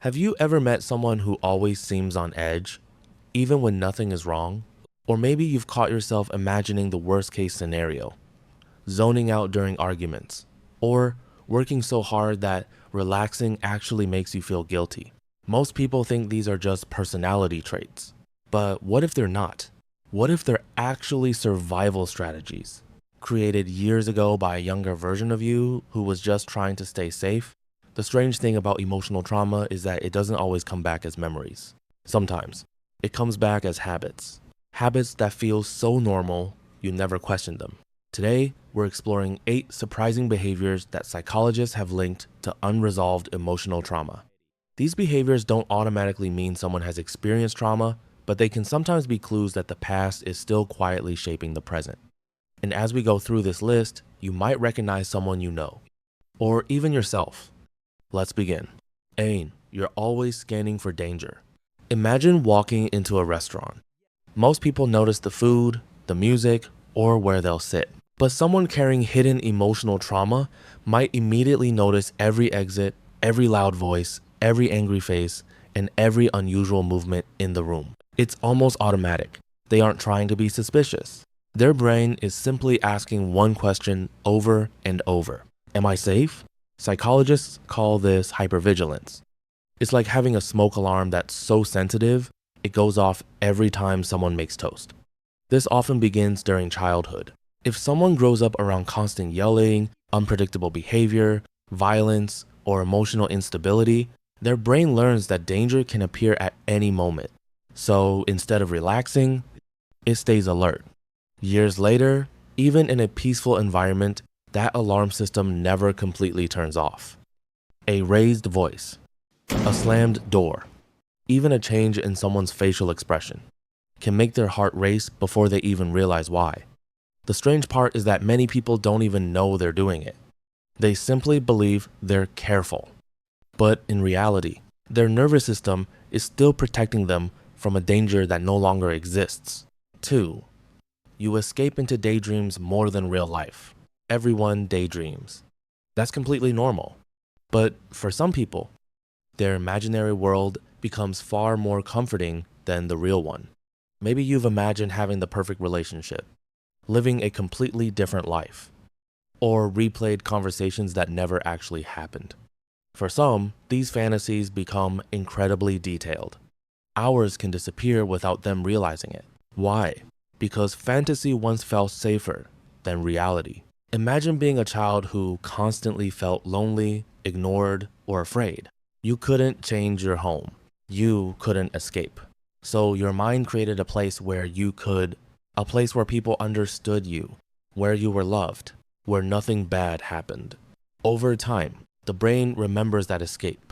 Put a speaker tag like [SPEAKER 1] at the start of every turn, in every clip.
[SPEAKER 1] Have you ever met someone who always seems on edge, even when nothing is wrong? Or maybe you've caught yourself imagining the worst case scenario, zoning out during arguments, or working so hard that relaxing actually makes you feel guilty. Most people think these are just personality traits, but what if they're not? What if they're actually survival strategies, created years ago by a younger version of you who was just trying to stay safe? The strange thing about emotional trauma is that it doesn't always come back as memories. Sometimes, it comes back as habits. Habits that feel so normal, you never question them. Today, we're exploring 8 surprising behaviors that psychologists have linked to unresolved emotional trauma. These behaviors don't automatically mean someone has experienced trauma, but they can sometimes be clues that the past is still quietly shaping the present. And as we go through this list, you might recognize someone you know, or even yourself. Let's begin. A. You're always scanning for danger. Imagine walking into a restaurant. Most people notice the food, the music, or where they'll sit. But someone carrying hidden emotional trauma might immediately notice every exit, every loud voice, every angry face, and every unusual movement in the room. It's almost automatic. They aren't trying to be suspicious. Their brain is simply asking one question over and over. Am I safe? Psychologists call this hypervigilance. It's like having a smoke alarm that's so sensitive, it goes off every time someone makes toast. This often begins during childhood. If someone grows up around constant yelling, unpredictable behavior, violence, or emotional instability, their brain learns that danger can appear at any moment. So instead of relaxing, it stays alert. Years later, even in a peaceful environment, that alarm system never completely turns off. A raised voice, a slammed door, even a change in someone's facial expression can make their heart race before they even realize why. The strange part is that many people don't even know they're doing it. They simply believe they're careful. But in reality, their nervous system is still protecting them from a danger that no longer exists. 2. You escape into daydreams more than real life. Everyone daydreams. That's completely normal. But for some people, their imaginary world becomes far more comforting than the real one. Maybe you've imagined having the perfect relationship, living a completely different life, or replayed conversations that never actually happened. For some, these fantasies become incredibly detailed. Hours can disappear without them realizing it. Why? Because fantasy once felt safer than reality. Imagine being a child who constantly felt lonely, ignored, or afraid. You couldn't change your home. You couldn't escape. So your mind created a place where you could, a place where people understood you, where you were loved, where nothing bad happened. Over time, the brain remembers that escape.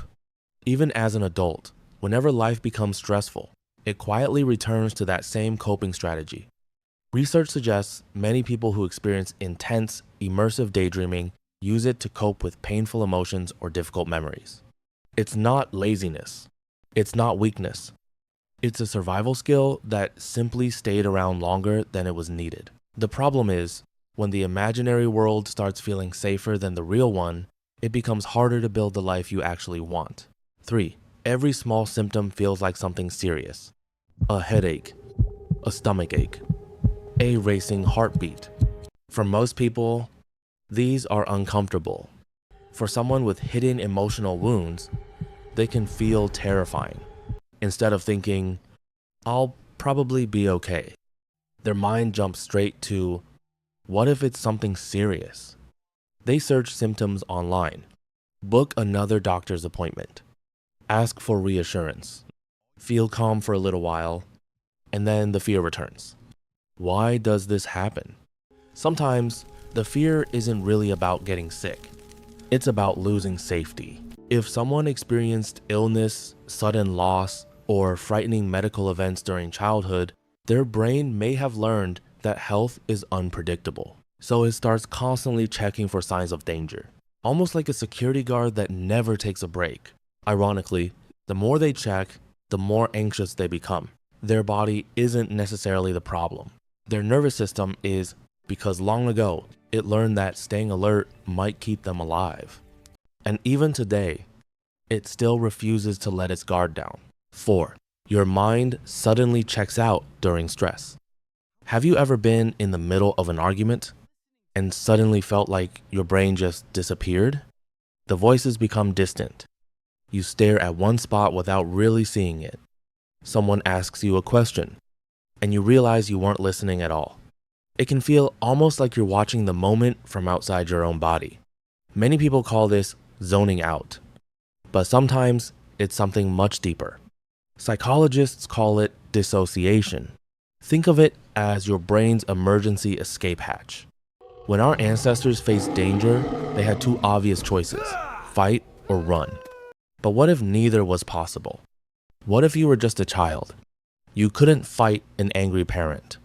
[SPEAKER 1] Even as an adult, whenever life becomes stressful, it quietly returns to that same coping strategy. Research suggests many people who experience intense, immersive daydreaming use it to cope with painful emotions or difficult memories. It's not laziness. It's not weakness. It's a survival skill that simply stayed around longer than it was needed. The problem is, when the imaginary world starts feeling safer than the real one, it becomes harder to build the life you actually want. 3. Every small symptom feels like something serious. A headache, a stomach ache, a racing heartbeat. For most people, these are uncomfortable. For someone with hidden emotional wounds, they can feel terrifying. Instead of thinking, I'll probably be okay, their mind jumps straight to, what if it's something serious? They search symptoms online, book another doctor's appointment, ask for reassurance, feel calm for a little while, and then the fear returns. Why does this happen? Sometimes the fear isn't really about getting sick. It's about losing safety. If someone experienced illness, sudden loss, or frightening medical events during childhood, their brain may have learned that health is unpredictable. So it starts constantly checking for signs of danger, almost like a security guard that never takes a break. Ironically, the more they check, the more anxious they become. Their body isn't necessarily the problem. Their nervous system is, because long ago, it learned that staying alert might keep them alive. And even today, it still refuses to let its guard down. 4. Your mind suddenly checks out during stress. Have you ever been in the middle of an argument and suddenly felt like your brain just disappeared? The voices become distant. You stare at one spot without really seeing it. Someone asks you a question, and you realize you weren't listening at all. It can feel almost like you're watching the moment from outside your own body. Many people call this zoning out, but sometimes it's something much deeper. Psychologists call it dissociation. Think of it as your brain's emergency escape hatch. When our ancestors faced danger, they had two obvious choices: fight or run. But what if neither was possible? What if you were just a child? You couldn't fight an angry parent.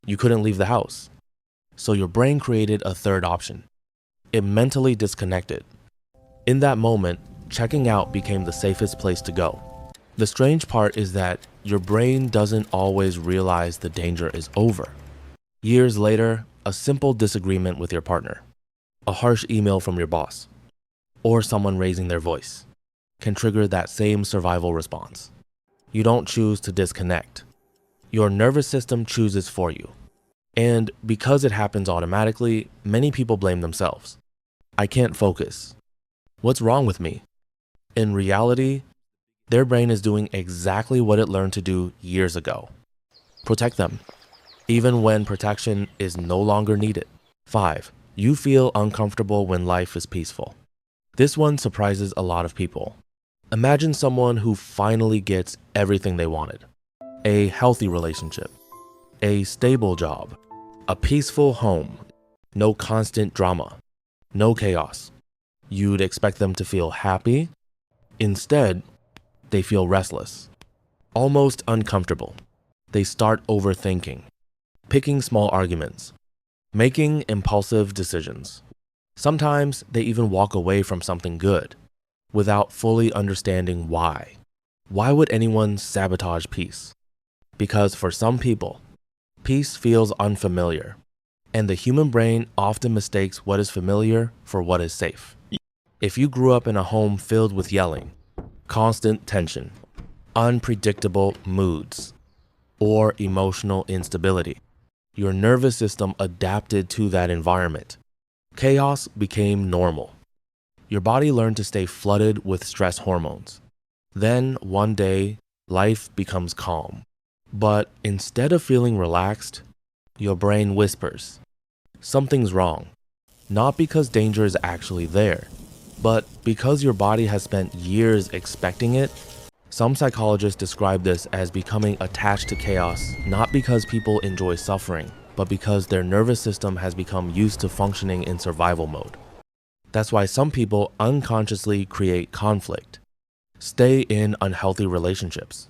[SPEAKER 1] You couldn't leave the house. So your brain created a third option. It mentally disconnected. In that moment, checking out became the safest place to go. The strange part is that your brain doesn't always realize the danger is over. Years later, a simple disagreement with your partner, a harsh email from your boss, or someone raising their voice can trigger that same survival response. You don't choose to disconnect. Your nervous system chooses for you. And because it happens automatically, many people blame themselves. I can't focus. What's wrong with me? In reality, their brain is doing exactly what it learned to do years ago. Protect them, even when protection is no longer needed. 5. You feel uncomfortable when life is peaceful. This one surprises a lot of people. Imagine someone who finally gets everything they wanted: a healthy relationship, a stable job, a peaceful home, no constant drama, no chaos. You'd expect them to feel happy. Instead, they feel restless, almost uncomfortable. They start overthinking, picking small arguments, making impulsive decisions. Sometimes they even walk away from something good without fully understanding why. Why would anyone sabotage peace? Because for some people, peace feels unfamiliar, and the human brain often mistakes what is familiar for what is safe. If you grew up in a home filled with yelling, constant tension, unpredictable moods, or emotional instability, your nervous system adapted to that environment. Chaos became normal. Your body learned to stay flooded with stress hormones. Then, one day, life becomes calm. But instead of feeling relaxed, your brain whispers, something's wrong. Not because danger is actually there, but because your body has spent years expecting it. Some psychologists describe this as becoming attached to chaos, not because people enjoy suffering, but because their nervous system has become used to functioning in survival mode. That's why some people unconsciously create conflict, stay in unhealthy relationships,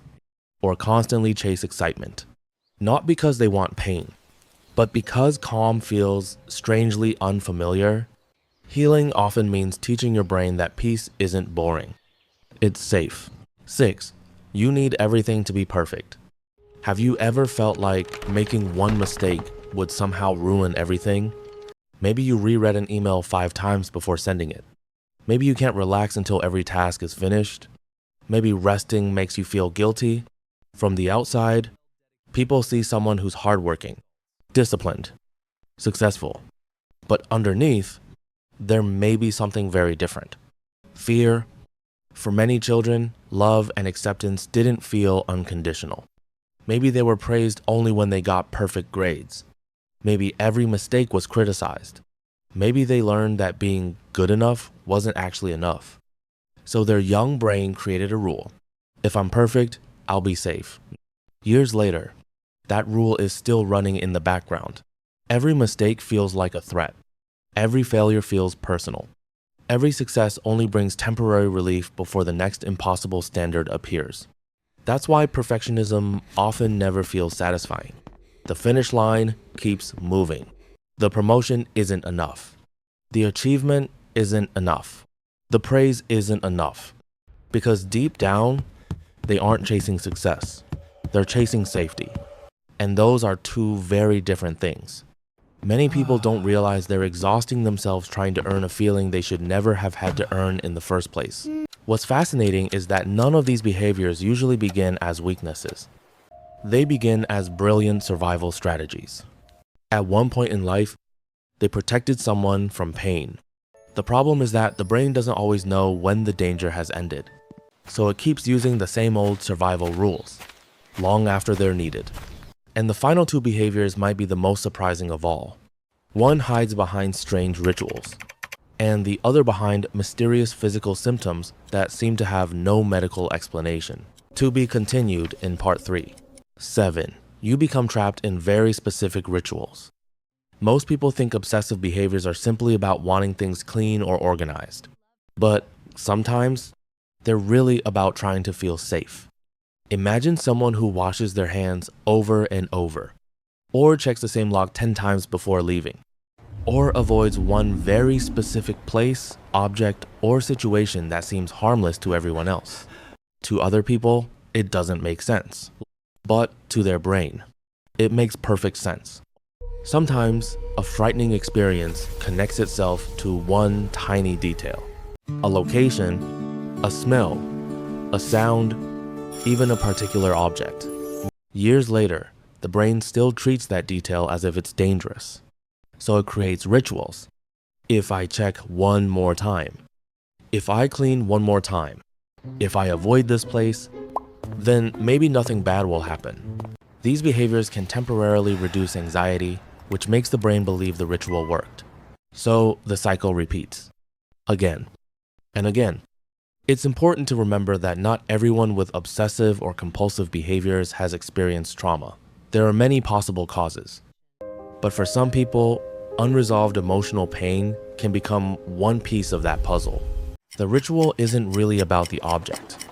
[SPEAKER 1] or constantly chase excitement. Not because they want pain, but because calm feels strangely unfamiliar. Healing often means teaching your brain that peace isn't boring. It's safe. 6. You need everything to be perfect. Have you ever felt like making one mistake would somehow ruin everything? Maybe you reread an email 5 times before sending it. Maybe you can't relax until every task is finished. Maybe resting makes you feel guilty. From the outside, people see someone who's hardworking, disciplined, successful. But underneath, there may be something very different. Fear. For many children, love and acceptance didn't feel unconditional. Maybe they were praised only when they got perfect grades. Maybe every mistake was criticized. Maybe they learned that being good enough wasn't actually enough. So their young brain created a rule. If I'm perfect, I'll be safe. Years later, that rule is still running in the background. Every mistake feels like a threat. Every failure feels personal. Every success only brings temporary relief before the next impossible standard appears. That's why perfectionism often never feels satisfying. The finish line keeps moving. The promotion isn't enough. The achievement isn't enough. The praise isn't enough. Because deep down, they aren't chasing success. They're chasing safety. And those are two very different things. Many people don't realize they're exhausting themselves trying to earn a feeling they should never have had to earn in the first place. What's fascinating is that none of these behaviors usually begin as weaknesses. They begin as brilliant survival strategies. At one point in life, they protected someone from pain. The problem is that the brain doesn't always know when the danger has ended, so it keeps using the same old survival rules, long after they're needed. And the final two behaviors might be the most surprising of all. One hides behind strange rituals, and the other behind mysterious physical symptoms that seem to have no medical explanation. To be continued in part 3. 7. You become trapped in very specific rituals. Most people think obsessive behaviors are simply about wanting things clean or organized. But sometimes, they're really about trying to feel safe. Imagine someone who washes their hands over and over, or checks the same lock 10 times before leaving, or avoids one very specific place, object, or situation that seems harmless to everyone else. To other people, it doesn't make sense. But to their brain, it makes perfect sense. Sometimes, a frightening experience connects itself to one tiny detail. A location, a smell, a sound, even a particular object. Years later, the brain still treats that detail as if it's dangerous. So it creates rituals. If I check one more time, if I clean one more time, if I avoid this place, then maybe nothing bad will happen. These behaviors can temporarily reduce anxiety, which makes the brain believe the ritual worked. So the cycle repeats, again and again. It's important to remember that not everyone with obsessive or compulsive behaviors has experienced trauma. There are many possible causes. But for some people, unresolved emotional pain can become one piece of that puzzle. The ritual isn't really about the object.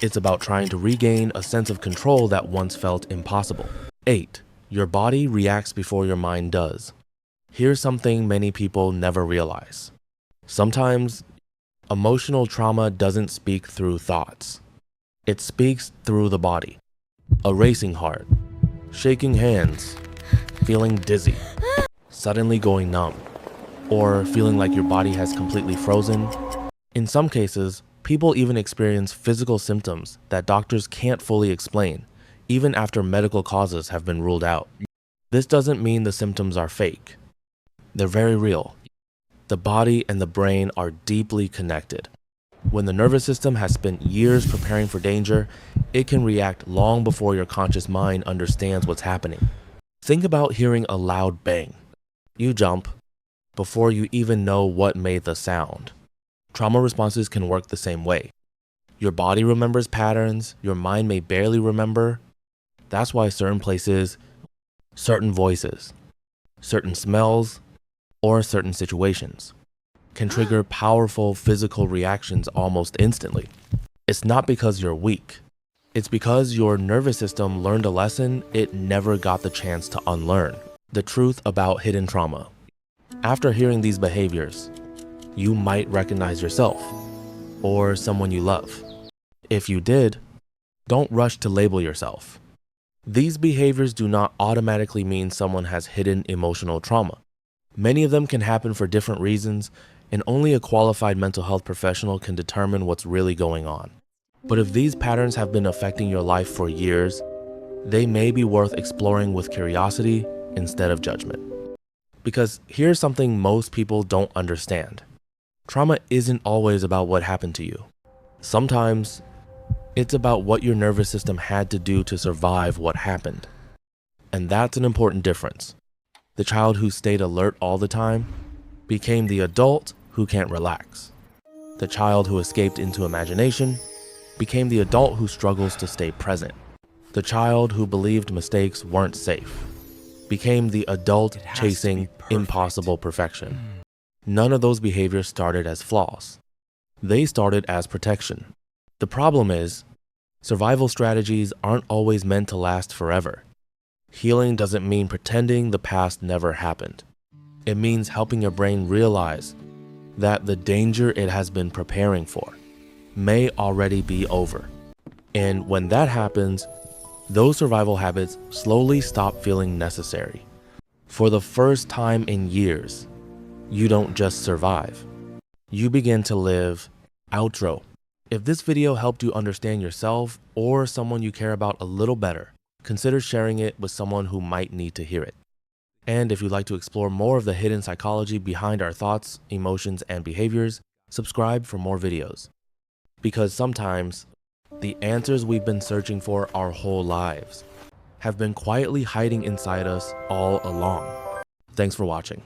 [SPEAKER 1] It's about trying to regain a sense of control that once felt impossible. 8. Your body reacts before your mind does. Here's something many people never realize. Sometimes, emotional trauma doesn't speak through thoughts. It speaks through the body. A racing heart, shaking hands, feeling dizzy, suddenly going numb, or feeling like your body has completely frozen. In some cases, people even experience physical symptoms that doctors can't fully explain, even after medical causes have been ruled out. This doesn't mean the symptoms are fake. They're very real. The body and the brain are deeply connected. When the nervous system has spent years preparing for danger, it can react long before your conscious mind understands what's happening. Think about hearing a loud bang. You jump before you even know what made the sound. Trauma responses can work the same way. Your body remembers patterns your mind may barely remember. That's why certain places, certain voices, certain smells, or certain situations can trigger powerful physical reactions almost instantly. It's not because you're weak. It's because your nervous system learned a lesson it never got the chance to unlearn. The truth about hidden trauma. After hearing these behaviors, you might recognize yourself or someone you love. If you did, don't rush to label yourself. These behaviors do not automatically mean someone has hidden emotional trauma. Many of them can happen for different reasons, and only a qualified mental health professional can determine what's really going on. But if these patterns have been affecting your life for years, they may be worth exploring with curiosity instead of judgment. Because here's something most people don't understand. Trauma isn't always about what happened to you. Sometimes, it's about what your nervous system had to do to survive what happened. And that's an important difference. The child who stayed alert all the time became the adult who can't relax. The child who escaped into imagination became the adult who struggles to stay present. The child who believed mistakes weren't safe became the adult chasing impossible perfection. None of those behaviors started as flaws. They started as protection. The problem is, survival strategies aren't always meant to last forever. Healing doesn't mean pretending the past never happened. It means helping your brain realize that the danger it has been preparing for may already be over. And when that happens, those survival habits slowly stop feeling necessary. For the first time in years, you don't just survive. You begin to live outro. If this video helped you understand yourself or someone you care about a little better, consider sharing it with someone who might need to hear it. And if you'd like to explore more of the hidden psychology behind our thoughts, emotions, and behaviors, subscribe for more videos. Because sometimes, the answers we've been searching for our whole lives have been quietly hiding inside us all along. Thanks for watching.